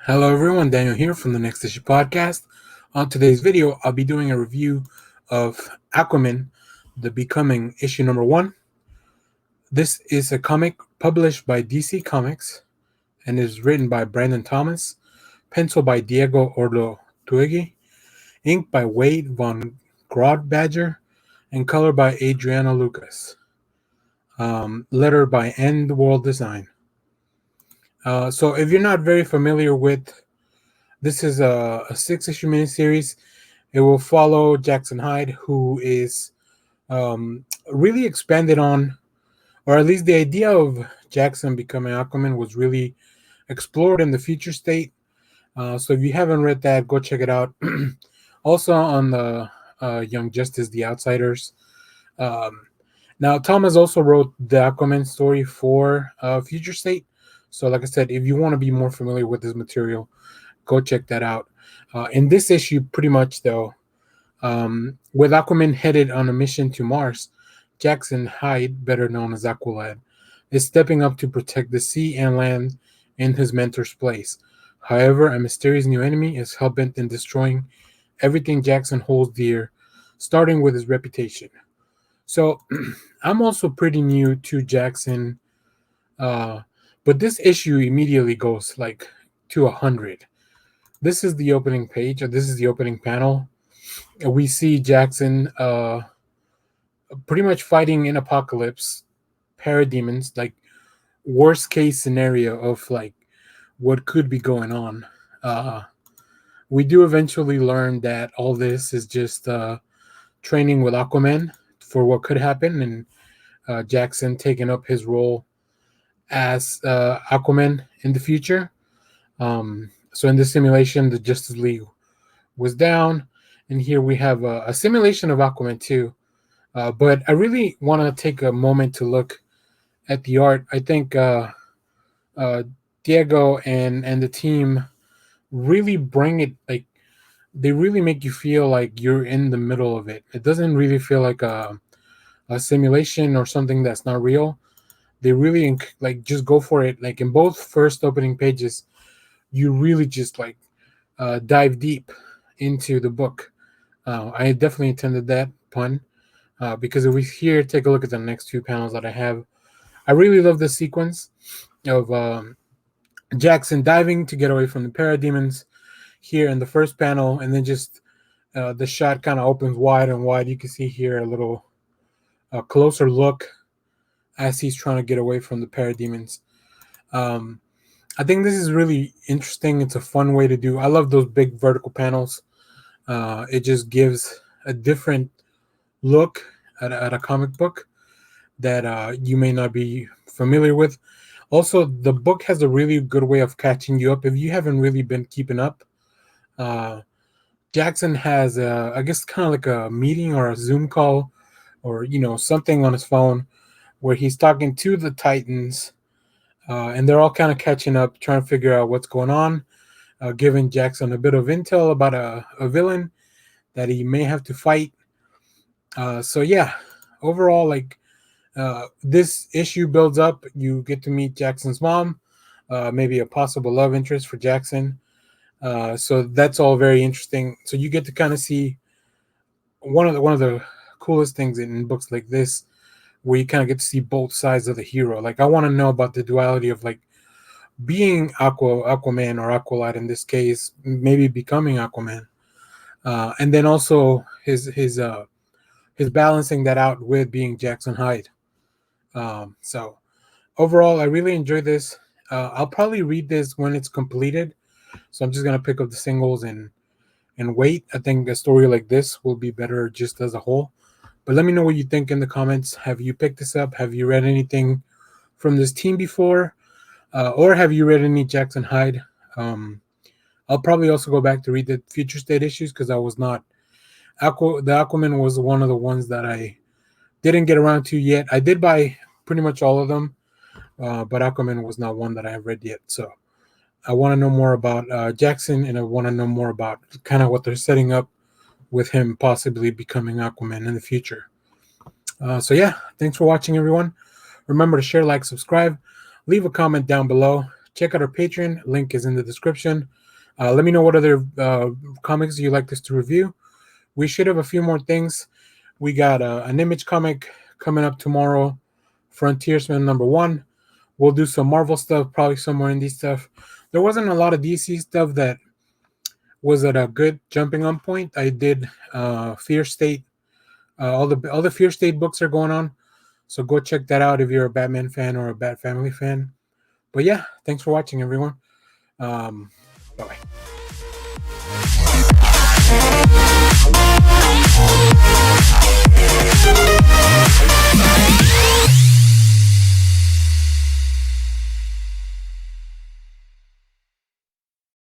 Hello everyone, Daniel here from the Next Issue Podcast. On today's video, I'll be doing a review of Aquaman, The Becoming, issue number 1. This is a comic published by DC Comics and is written by Brandon Thomas, pencil by Diego Orlotegui, ink by Wade von Grawbadger, and color by Adriano Lucas. Letter by Andworld Design. So if you're not very familiar with this is a 6-issue miniseries. It will follow Jackson Hyde, who is really expanded on, or at least the idea of Jackson becoming Aquaman was really explored in the Future State. So if you haven't read that, go check it out. Also on the Young Justice, The Outsiders. Now, Thomas also wrote the Aquaman story for Future State. So like I said, if you want to be more familiar with this material, go check that out. In this issue, pretty much though, with Aquaman headed on a mission to Mars, Jackson Hyde, better known as Aqualad, is stepping up to protect the sea and land in his mentor's place. However, a mysterious new enemy is hell-bent in destroying everything Jackson holds dear, starting with his reputation. So, I'm also pretty new to Jackson, but this issue immediately goes like to 100. This is the opening page, or this is the opening panel. We see Jackson pretty much fighting in Apocalypse, parademons, like worst case scenario of like what could be going on. We do eventually learn that all this is just training with Aquaman for what could happen, and Jackson taking up his role as Aquaman in the future. So in this simulation, the Justice League was down, and here we have a simulation of Aquaman 2. But I really want to take a moment to look at the art. I think Diego and the team really bring it, like they really make you feel like you're in the middle of it. It doesn't really feel like a simulation or something that's not real. They really like just go for it. Like in both first opening pages, you really just like dive deep into the book. I definitely intended that pun because if we here take a look at the next two panels that I have, I really love the sequence of Jackson diving to get away from the parademons here in the first panel, and then just the shot kind of opens wide and wide. You can see here a little closer look as he's trying to get away from the parademons. I think this is really interesting. It's a fun way to do. I love those big vertical panels. It just gives a different look at a comic book that you may not be familiar with. Also, the book has a really good way of catching you up. If you haven't really been keeping up, Jackson has, I guess, kind of like a meeting or a Zoom call or, something on his phone where he's talking to the Titans. And they're all kind of catching up, trying to figure out what's going on, giving Jackson a bit of intel about a villain that he may have to fight. So yeah, overall, like this issue builds up. You get to meet Jackson's mom, maybe a possible love interest for Jackson. So that's all very interesting. So you get to kind of see one of the coolest things in books like this, where you kind of get to see both sides of the hero. Like I want to know about the duality of like being Aquaman or Aqualad in this case, maybe becoming Aquaman, and then also his balancing that out with being Jackson Hyde. So overall, I really enjoyed this. I'll probably read this when it's completed, so I'm just gonna pick up the singles and wait. I think a story like this will be better just as a whole. But let me know what you think in the comments. Have you picked this up? Have you read anything from this team before? Or have you read any Jackson Hyde? I'll probably also go back to read the Future State issues because I was not. The Aquaman was one of the ones that I didn't get around to yet. I did buy pretty much all of them, but Aquaman was not one that I have read yet. So I want to know more about Jackson, and I want to know more about kind of what they're setting up with him possibly becoming Aquaman in the future. So yeah, thanks for watching, everyone. Remember to share, like, subscribe, leave a comment down below. check out our Patreon. Link is in the description. Let me know what other comics you like us to review. We should have a few more things. We got an Image comic coming up tomorrow, Frontiersman #1. We'll do some Marvel stuff, probably some more indie stuff. There wasn't a lot of DC stuff that was at a good jumping on point. I did Fear State. All the Fear State books are going on, so go check that out if you're a Batman fan or a Bat Family fan. But yeah, thanks for watching, everyone. Bye-bye.